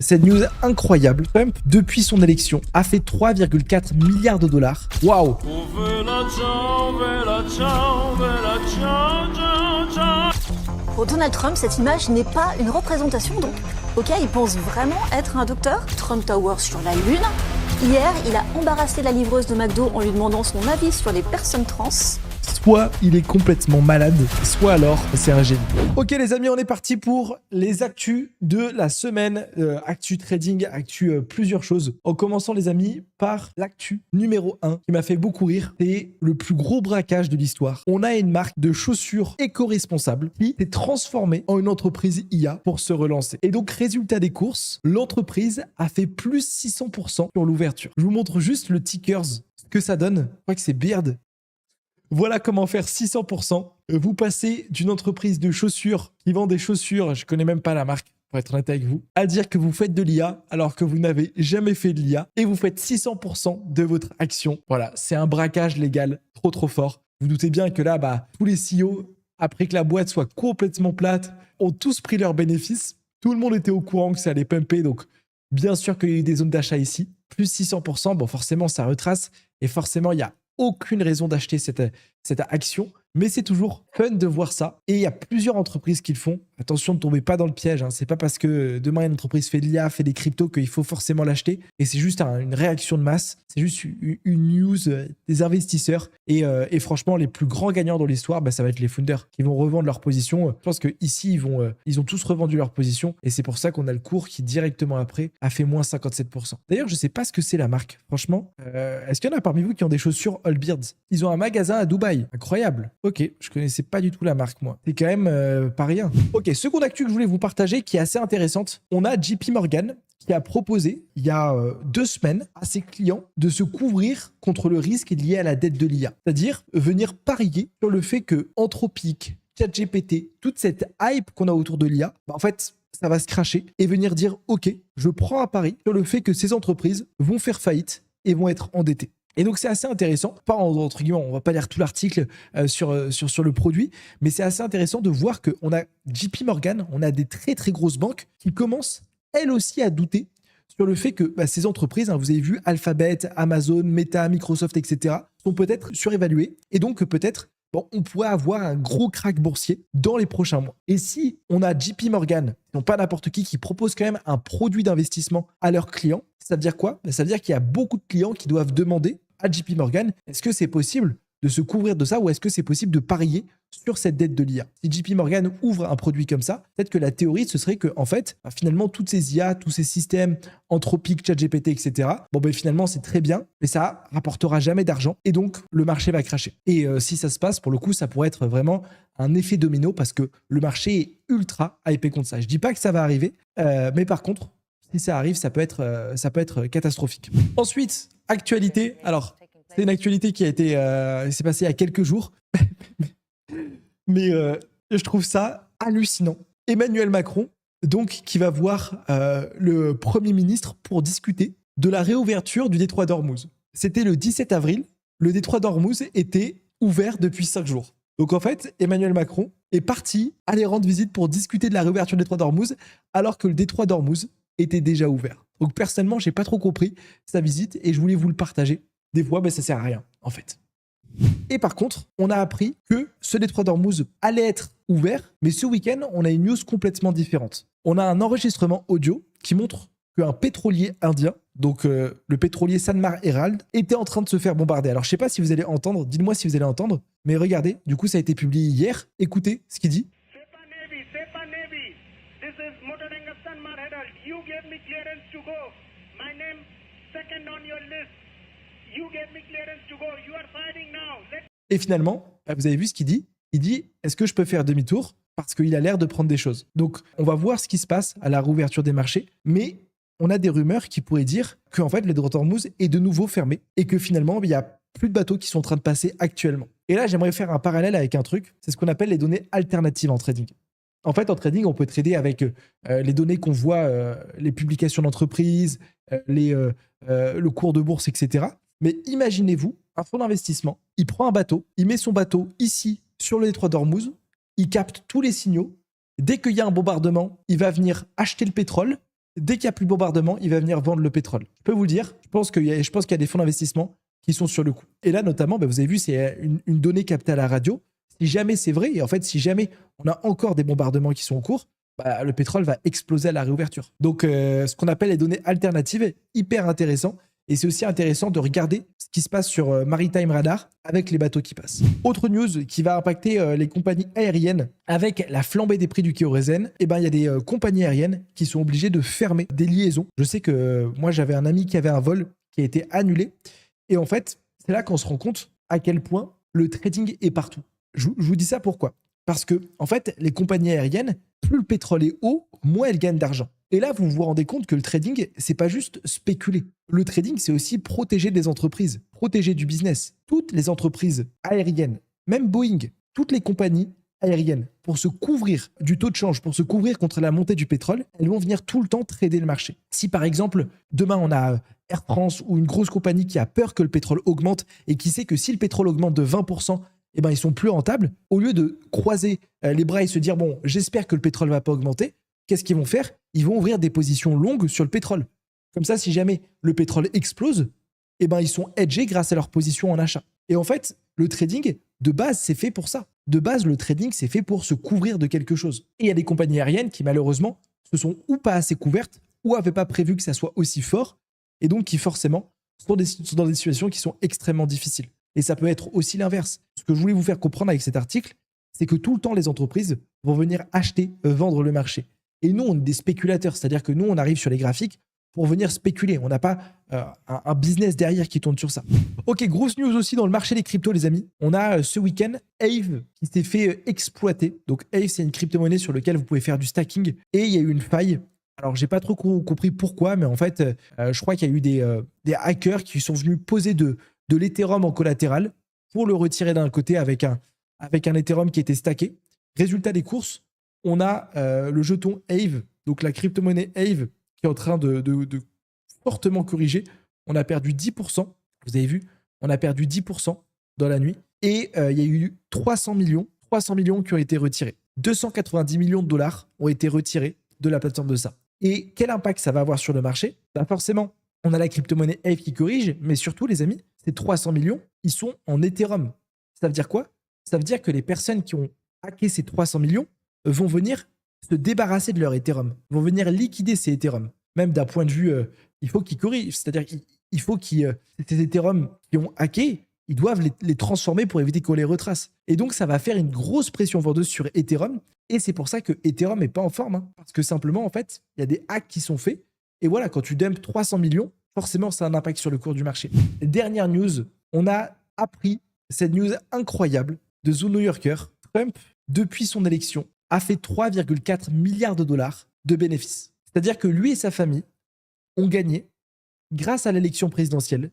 cette news incroyable. Trump, depuis son élection, a fait 3,4 milliards de dollars. Waouh! Pour Donald Trump, cette image n'est pas une représentation donc. Ok, il pense vraiment être un docteur. Trump Tower sur la Lune. Hier, il a embarrassé la livreuse de McDo en lui demandant son avis sur les personnes trans. Soit il est complètement malade, soit alors c'est un génie. Ok les amis, on est parti pour les actus de la semaine. Actu trading, actu plusieurs choses. En commençant les amis par l'actu numéro 1 qui m'a fait beaucoup rire. C'est le plus gros braquage de l'histoire. On a une marque de chaussures éco-responsable qui s'est transformée en une entreprise IA pour se relancer. Et donc résultat des courses, l'entreprise a fait plus 600% sur l'ouverture. Je vous montre juste le tickers, ce que ça donne. Je crois que c'est Beard. Voilà comment faire 600%. Vous passez d'une entreprise de chaussures qui vend des chaussures, je connais même pas la marque pour être honnête avec vous, à dire que vous faites de l'IA alors que vous n'avez jamais fait de l'IA et vous faites 600% de votre action. Voilà, c'est un braquage légal trop fort. Vous doutez bien que là, tous les CEO, après que la boîte soit complètement plate, ont tous pris leurs bénéfices. Tout le monde était au courant que ça allait pumper, donc bien sûr qu'il y a eu des zones d'achat ici. Plus 600%, bon forcément ça retrace et forcément il y a aucune raison d'acheter cette action, mais c'est toujours fun de voir ça. Et il y a plusieurs entreprises qui le font. Attention, ne tombez pas dans le piège. Hein. C'est pas parce que demain une entreprise fait de l'IA, fait des cryptos qu'il faut forcément l'acheter. Et c'est juste une réaction de masse. C'est juste une news des investisseurs. Et franchement, les plus grands gagnants dans l'histoire, ça va être les founders qui vont revendre leur position. Je pense qu'ici, ils ont tous revendu leur position. Et c'est pour ça qu'on a le cours qui, directement après, a fait moins 57%. D'ailleurs, je sais pas ce que c'est la marque. Franchement, est-ce qu'il y en a parmi vous qui ont des chaussures Allbirds? Ils ont un magasin à Dubaï. Incroyable. Ok, je connaissais pas du tout la marque, moi. C'est quand même pas rien. Ok, seconde actu que je voulais vous partager qui est assez intéressante. On a JP Morgan qui a proposé, il y a 2 semaines, à ses clients de se couvrir contre le risque lié à la dette de l'IA. C'est-à-dire venir parier sur le fait que Anthropic, ChatGPT, toute cette hype qu'on a autour de l'IA, en fait, ça va se cracher et venir dire « Ok, je prends un pari sur le fait que ces entreprises vont faire faillite et vont être endettées. » Et donc, c'est assez intéressant, pas entre guillemets, on va pas lire tout l'article sur le produit, mais c'est assez intéressant de voir qu'on a JP Morgan, on a des très grosses banques qui commencent, elles aussi, à douter sur le fait que ces entreprises, vous avez vu, Alphabet, Amazon, Meta, Microsoft, etc., sont peut-être surévaluées et donc que peut-être on pourrait avoir un gros crack boursier dans les prochains mois. Et si on a JP Morgan, non pas n'importe qui propose quand même un produit d'investissement à leurs clients, ça veut dire quoi? Ça veut dire qu'il y a beaucoup de clients qui doivent demander à JP Morgan, est-ce que c'est possible de se couvrir de ça ou est-ce que c'est possible de parier sur cette dette de l'IA? Si JP Morgan ouvre un produit comme ça, peut-être que la théorie, ce serait que, en fait, finalement, toutes ces IA, tous ces systèmes anthropiques, ChatGPT, etc., finalement, c'est très bien, mais ça rapportera jamais d'argent et donc le marché va cracher. Et si ça se passe, pour le coup, ça pourrait être vraiment un effet domino parce que le marché est ultra hypé contre ça. Je dis pas que ça va arriver, mais par contre, si ça arrive, ça peut être catastrophique. Ensuite, actualité. Alors, c'est une actualité qui s'est passée il y a quelques jours. Mais je trouve ça hallucinant. Emmanuel Macron, donc, qui va voir le Premier ministre pour discuter de la réouverture du détroit d'Ormuz. C'était le 17 avril. Le détroit d'Ormuz était ouvert depuis 5 jours. Donc, en fait, Emmanuel Macron est parti aller rendre visite pour discuter de la réouverture du détroit d'Ormuz alors que le détroit d'Ormuz était déjà ouvert. Donc, personnellement, j'ai pas trop compris sa visite et je voulais vous le partager. Des fois, ça sert à rien, en fait. Et par contre, on a appris que ce détroit d'Ormuz allait être ouvert, mais ce week-end, on a une news complètement différente. On a un enregistrement audio qui montre qu'un pétrolier indien, donc le pétrolier Sanmar Herald, était en train de se faire bombarder. Alors, je sais pas si vous allez entendre, dites-moi si vous allez entendre, mais regardez, du coup, ça a été publié hier. Écoutez ce qu'il dit. Sepa Navy, this is Motoranga Sanmar Herald. You gave me clearance to go. My name second on your list. You gave me clearance to go. You are fighting now. Et finalement, vous avez vu ce qu'il dit? Il dit, est-ce que je peux faire demi-tour? Parce qu'il a l'air de prendre des choses. Donc, on va voir ce qui se passe à la réouverture des marchés. Mais on a des rumeurs qui pourraient dire qu'en fait, le détroit d'Ormuz est de nouveau fermé et que finalement, il y a plus de bateaux qui sont en train de passer actuellement. Et là, j'aimerais faire un parallèle avec un truc. C'est ce qu'on appelle les données alternatives en trading. En fait, en trading, on peut trader avec les données qu'on voit, les publications d'entreprises, le cours de bourse, etc. Mais imaginez-vous, un fonds d'investissement, il prend un bateau, il met son bateau ici, sur le détroit d'Ormuz, il capte tous les signaux. Dès qu'il y a un bombardement, il va venir acheter le pétrole dès qu'il n'y a plus de bombardement, il va venir vendre le pétrole. Je peux vous le dire, je pense qu'il y a des fonds d'investissement qui sont sur le coup. Et là, notamment, vous avez vu, c'est une donnée captée à la radio. Si jamais c'est vrai, et en fait, si jamais on a encore des bombardements qui sont en cours, le pétrole va exploser à la réouverture. Donc, ce qu'on appelle les données alternatives est hyper intéressant. Et c'est aussi intéressant de regarder ce qui se passe sur Maritime Radar avec les bateaux qui passent. Autre news qui va impacter les compagnies aériennes avec la flambée des prix du kérosène, il y a des compagnies aériennes qui sont obligées de fermer des liaisons. Je sais que moi, j'avais un ami qui avait un vol qui a été annulé. Et en fait, c'est là qu'on se rend compte à quel point le trading est partout. Je vous dis ça pourquoi ? Parce que, en fait, les compagnies aériennes, plus le pétrole est haut, moins elles gagnent d'argent. Et là, vous vous rendez compte que le trading, c'est pas juste spéculer. Le trading, c'est aussi protéger des entreprises, protéger du business. Toutes les entreprises aériennes, même Boeing, toutes les compagnies aériennes, pour se couvrir du taux de change, pour se couvrir contre la montée du pétrole, elles vont venir tout le temps trader le marché. Si par exemple, demain, on a Air France ou une grosse compagnie qui a peur que le pétrole augmente et qui sait que si le pétrole augmente de 20%, ils sont plus rentables, au lieu de croiser les bras et se dire, bon, j'espère que le pétrole ne va pas augmenter, qu'est-ce qu'ils vont faire ? Ils vont ouvrir des positions longues sur le pétrole. Comme ça, si jamais le pétrole explose, ils sont hedgés grâce à leur position en achat. Et en fait, le trading, de base, c'est fait pour ça. De base, le trading, c'est fait pour se couvrir de quelque chose. Et il y a des compagnies aériennes qui, malheureusement, se sont ou pas assez couvertes, ou n'avaient pas prévu que ça soit aussi fort, et donc qui, forcément, sont dans des situations qui sont extrêmement difficiles. Et ça peut être aussi l'inverse. Ce que je voulais vous faire comprendre avec cet article, c'est que tout le temps, les entreprises vont venir acheter, vendre le marché. Et nous, on est des spéculateurs, c'est-à-dire que nous, on arrive sur les graphiques pour venir spéculer. On n'a pas un business derrière qui tourne sur ça. Ok, grosse news aussi dans le marché des cryptos, les amis. On a ce week-end Aave qui s'est fait exploiter. Donc Aave, c'est une crypto-monnaie sur laquelle vous pouvez faire du stacking. Et il y a eu une faille. Alors, j'ai pas trop compris pourquoi, mais en fait, je crois qu'il y a eu des hackers qui sont venus poser de l'Ethereum en collatéral pour le retirer d'un côté avec un Ethereum qui était stacké. Résultat des courses, on a le jeton Aave, donc la crypto-monnaie Aave, qui est en train de fortement corriger. On a perdu 10%. Vous avez vu, on a perdu 10% dans la nuit. Et il y a eu 300 millions qui ont été retirés. 290 millions de dollars ont été retirés de la plateforme de ça. Et quel impact ça va avoir sur le marché ? Forcément, on a la crypto-monnaie Aave qui corrige, mais surtout, les amis, ces 300 millions, ils sont en Ethereum. Ça veut dire quoi ? Ça veut dire que les personnes qui ont hacké ces 300 millions vont venir se débarrasser de leur Ethereum, vont venir liquider ces Ethereum. Même d'un point de vue, il faut qu'ils corrigent. C'est-à-dire qu'il faut ces Ethereum qui ont hacké, ils doivent les transformer pour éviter qu'on les retrace. Et donc, ça va faire une grosse pression vendeuse sur Ethereum. Et c'est pour ça que Ethereum n'est pas en forme. Parce que simplement, en fait, il y a des hacks qui sont faits. Et voilà, quand tu dumpes 300 millions, forcément, ça a un impact sur le cours du marché. Dernière news, on a appris cette news incroyable de The New Yorker. Trump, depuis son élection, a fait 3,4 milliards de dollars de bénéfices. C'est-à-dire que lui et sa famille ont gagné, grâce à l'élection présidentielle,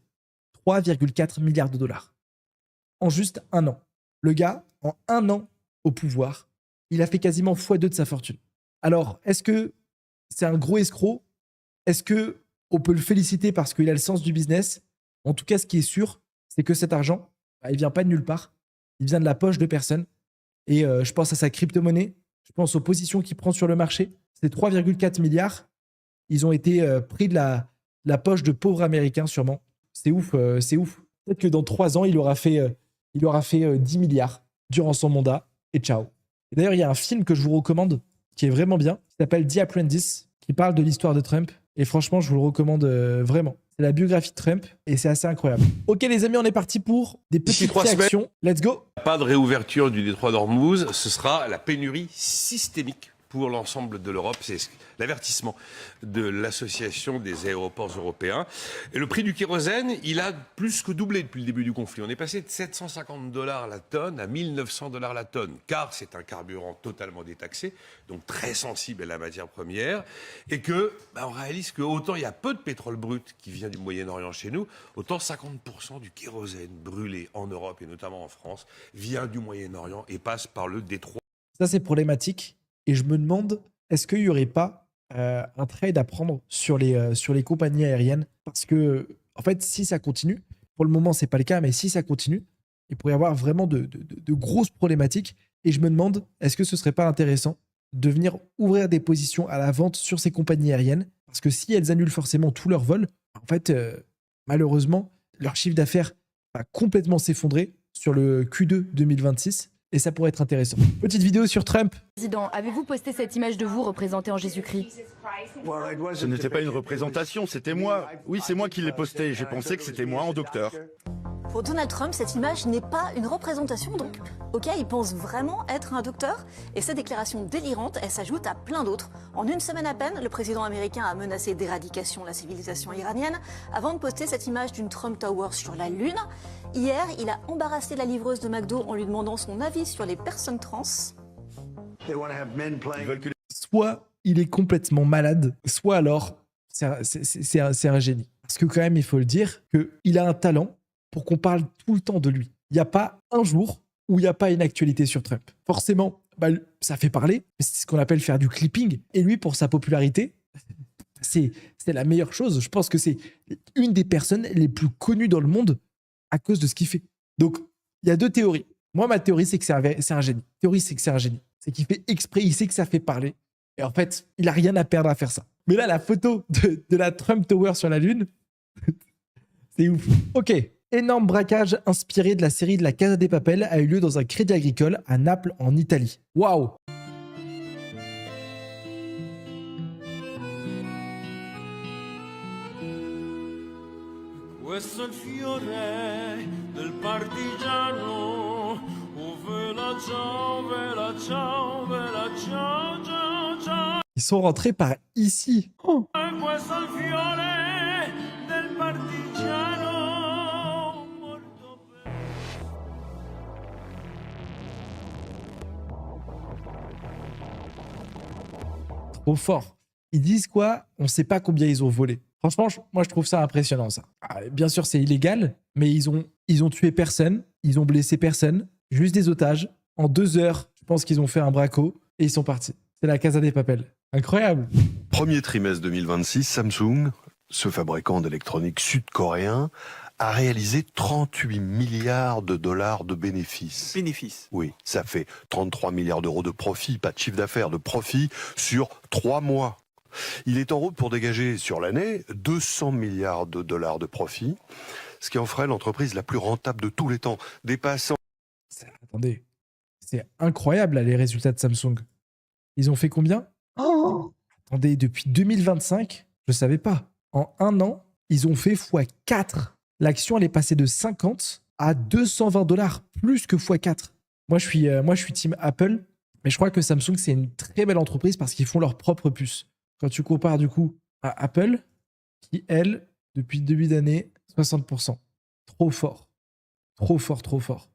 3,4 milliards de dollars. En juste un an. Le gars, en un an au pouvoir, il a fait quasiment x2 de sa fortune. Alors, est-ce que c'est un gros escroc ? Est-ce qu'on peut le féliciter parce qu'il a le sens du business ? En tout cas, ce qui est sûr, c'est que cet argent, il ne vient pas de nulle part. Il vient de la poche de personne. Et je pense à sa crypto-monnaie. Je pense aux positions qu'il prend sur le marché. Ces 3,4 milliards, ils ont été pris de la poche de pauvres Américains, sûrement. C'est ouf, c'est ouf. Peut-être que dans 3 ans, il aura fait 10 milliards durant son mandat. Et ciao. Et d'ailleurs, il y a un film que je vous recommande qui est vraiment bien, qui s'appelle The Apprentice, qui parle de l'histoire de Trump. Et franchement, je vous le recommande vraiment. C'est la biographie de Trump et c'est assez incroyable. Ok les amis, on est parti pour des petites réactions. Let's go. Pas de réouverture du détroit d'Ormuz, ce sera la pénurie systémique pour l'ensemble de l'Europe. C'est l'avertissement de l'Association des aéroports européens. Et le prix du kérosène, il a plus que doublé depuis le début du conflit. On est passé de $750 la tonne à $1 900 la tonne, car c'est un carburant totalement détaxé, donc très sensible à la matière première, et que on réalise que autant il y a peu de pétrole brut qui vient du Moyen-Orient chez nous, autant 50% du kérosène brûlé en Europe et notamment en France vient du Moyen-Orient et passe par le détroit. Ça, c'est problématique. Et je me demande, est-ce qu'il n'y aurait pas un trade à prendre sur les compagnies aériennes ? Parce que, en fait, si ça continue, pour le moment, ce n'est pas le cas, mais si ça continue, il pourrait y avoir vraiment de grosses problématiques. Et je me demande, est-ce que ce ne serait pas intéressant de venir ouvrir des positions à la vente sur ces compagnies aériennes. Parce que si elles annulent forcément tous leurs vols, en fait, malheureusement, leur chiffre d'affaires va complètement s'effondrer sur le Q2 2026. Et ça pourrait être intéressant. Petite vidéo sur Trump. Président, avez-vous posté cette image de vous représenté en Jésus-Christ? Ce n'était pas une représentation, c'était moi. Oui, c'est moi qui l'ai posté. J'ai pensé que c'était moi en docteur. Pour Donald Trump, cette image n'est pas une représentation, donc, ok, il pense vraiment être un docteur. Et cette déclaration délirante, elle s'ajoute à plein d'autres. En une semaine à peine, le président américain a menacé d'éradication de la civilisation iranienne avant de poster cette image d'une Trump Tower sur la Lune. Hier, il a embarrassé la livreuse de McDo en lui demandant son avis sur les personnes trans. Ils veulent que Soit il est complètement malade, soit alors c'est un génie. Parce que quand même, il faut le dire, qu'il a un talent pour qu'on parle tout le temps de lui. Il n'y a pas un jour où il n'y a pas une actualité sur Trump. Forcément, ça fait parler, c'est ce qu'on appelle faire du clipping. Et lui, pour sa popularité, c'est la meilleure chose. Je pense que c'est une des personnes les plus connues dans le monde à cause de ce qu'il fait. Donc, il y a deux théories. Moi, ma théorie, c'est que c'est un génie. La théorie, c'est que c'est un génie. C'est qu'il fait exprès, il sait que ça fait parler. Et en fait, il n'a rien à perdre à faire ça. Mais là, la photo de la Trump Tower sur la Lune, c'est ouf. Ok. Énorme braquage inspiré de la série de la Casa de Papel a eu lieu dans un crédit agricole à Naples, en Italie. Waouh! Questo è il fiore del partigiano. Oh, vela ciao, vela ciao, vela ciao, ciao, ciao. Ils sont rentrés par ici. Oh. Questo è il fiore del partigiano. Trop fort. Ils disent quoi? On ne sait pas combien ils ont volé. Franchement, moi, je trouve ça impressionnant, ça. Bien sûr, c'est illégal, mais ils ont tué personne, ils ont blessé personne, juste des otages. En 2 heures, je pense qu'ils ont fait un braco et ils sont partis. C'est la Casa de Papel. Incroyable. Premier trimestre 2026, Samsung, ce fabricant d'électronique sud-coréen, a réalisé 38 milliards de dollars de bénéfices. bénéfice. Oui, ça fait 33 milliards d'euros de profit, pas de chiffre d'affaires, de profit sur 3 mois. Il est en route pour dégager sur l'année 200 milliards de dollars de profit, ce qui en ferait l'entreprise la plus rentable de tous les temps, dépassant... Attendez, c'est incroyable là, les résultats de Samsung. Ils ont fait combien? Attendez, depuis 2025, je ne savais pas. En 1 an, ils ont fait x4. L'action, elle est passée de 50 à 220 dollars, plus que x4. Moi, je suis team Apple, mais je crois que Samsung, c'est une très belle entreprise parce qu'ils font leur propre puce. Quand tu compares du coup à Apple, qui, elle, depuis le début d'année, 60%. Trop fort. Trop fort, trop fort.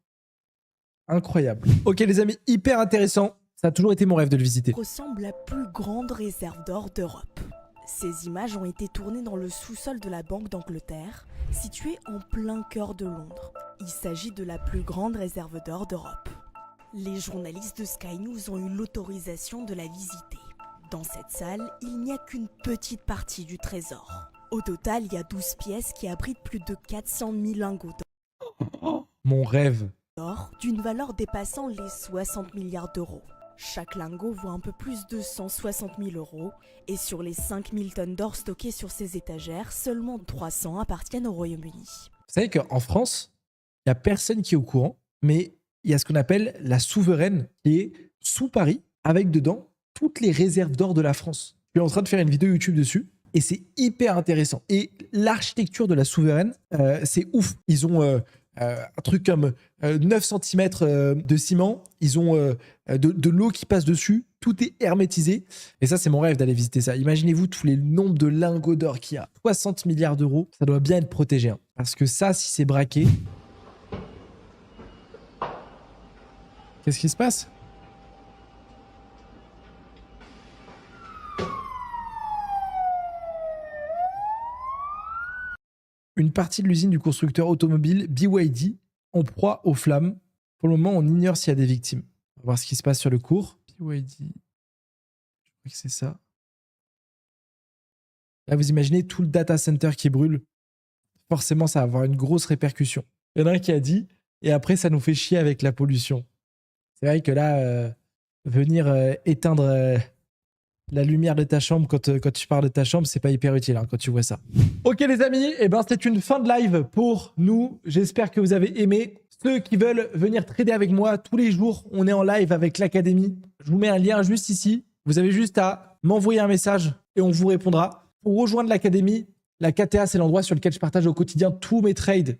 Incroyable. Ok les amis, hyper intéressant. Ça a toujours été mon rêve de le visiter. Ressemble la plus grande réserve d'or d'Europe. Ces images ont été tournées dans le sous-sol de la Banque d'Angleterre, située en plein cœur de Londres. Il s'agit de la plus grande réserve d'or d'Europe. Les journalistes de Sky News ont eu l'autorisation de la visiter. Dans cette salle, il n'y a qu'une petite partie du trésor. Au total, il y a 12 pièces qui abritent plus de 400 000 lingots Mon rêve. d'or, d'une valeur dépassant les 60 milliards d'euros. Chaque lingot vaut un peu plus de 160 000 euros, et sur les 5 000 tonnes d'or stockées sur ces étagères, seulement 300 appartiennent au Royaume-Uni. Vous savez qu'en France, il n'y a personne qui est au courant, mais il y a ce qu'on appelle la souveraine qui est sous Paris, avec dedans toutes les réserves d'or de la France. Je suis en train de faire une vidéo YouTube dessus et c'est hyper intéressant. Et l'architecture de la souveraine, c'est ouf. Ils ont un truc comme 9 cm de ciment, ils ont de l'eau qui passe dessus, tout est hermétisé. Et ça, c'est mon rêve d'aller visiter ça. Imaginez-vous tous les nombres de lingots d'or qu'il y a. 60 milliards d'euros, ça doit bien être protégé. Hein. Parce que ça, si c'est braqué... Qu'est-ce qui se passe ? Une partie de l'usine du constructeur automobile BYD en proie aux flammes. Pour le moment, on ignore s'il y a des victimes. On va voir ce qui se passe sur le cours. BYD, je crois que c'est ça. Là, vous imaginez tout le data center qui brûle. Forcément, ça va avoir une grosse répercussion. Il y en a un qui a dit, et après, ça nous fait chier avec la pollution. C'est vrai que là, venir éteindre la lumière de ta chambre quand tu parles de ta chambre, c'est pas hyper utile quand tu vois ça. Ok les amis, c'est une fin de live pour nous. J'espère que vous avez aimé. Ceux qui veulent venir trader avec moi tous les jours, on est en live avec l'académie. Je vous mets un lien juste ici. Vous avez juste à m'envoyer un message et on vous répondra. Pour rejoindre l'académie, la KTA, c'est l'endroit sur lequel je partage au quotidien tous mes trades,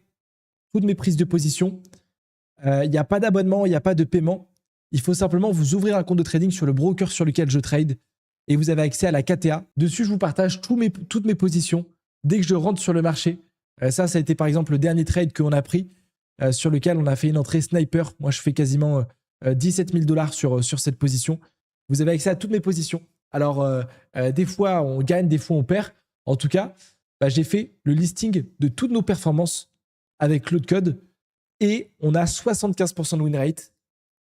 toutes mes prises de position. Il n'y a pas d'abonnement, il n'y a pas de paiement. Il faut simplement vous ouvrir un compte de trading sur le broker sur lequel je trade et vous avez accès à la KTA. Dessus, je vous partage toutes mes positions dès que je rentre sur le marché. Ça a été par exemple le dernier trade qu'on a pris sur lequel on a fait une entrée sniper. Moi, je fais quasiment 17 000 $ sur cette position. Vous avez accès à toutes mes positions. Alors, des fois, on gagne, des fois, on perd. En tout cas, j'ai fait le listing de toutes nos performances avec Claude Code et on a 75% de win rate.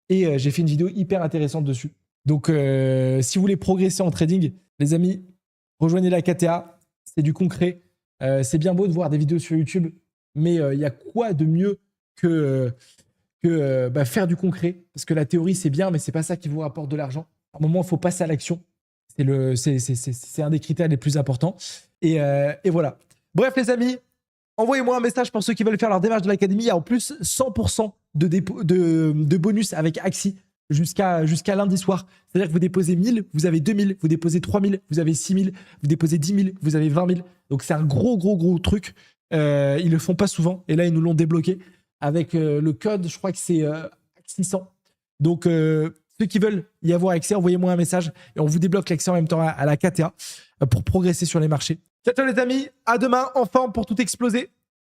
Et j'ai fait une vidéo hyper intéressante dessus. Donc, si vous voulez progresser en trading, les amis, rejoignez la KTA. C'est du concret. C'est bien beau de voir des vidéos sur YouTube, mais il y a quoi de mieux que faire du concret? Parce que la théorie, c'est bien, mais c'est pas ça qui vous rapporte de l'argent. À un moment, il faut passer à l'action. C'est un des critères les plus importants. Et voilà. Bref, les amis, envoyez-moi un message pour ceux qui veulent faire leur démarche de l'académie. Il y a en plus 100% de bonus avec Axie jusqu'à lundi soir. C'est-à-dire que vous déposez 1000, vous avez 2000, vous déposez 3000, vous avez 6000, vous déposez 10 000, vous avez 20 000. Donc c'est un gros truc. Ils le font pas souvent. Et là, ils nous l'ont débloqué avec le code, je crois que c'est 600. Donc, ceux qui veulent y avoir accès, envoyez-moi un message et on vous débloque l'accès en même temps à la KTA pour progresser sur les marchés. Ciao les amis, à demain en forme pour tout exploser.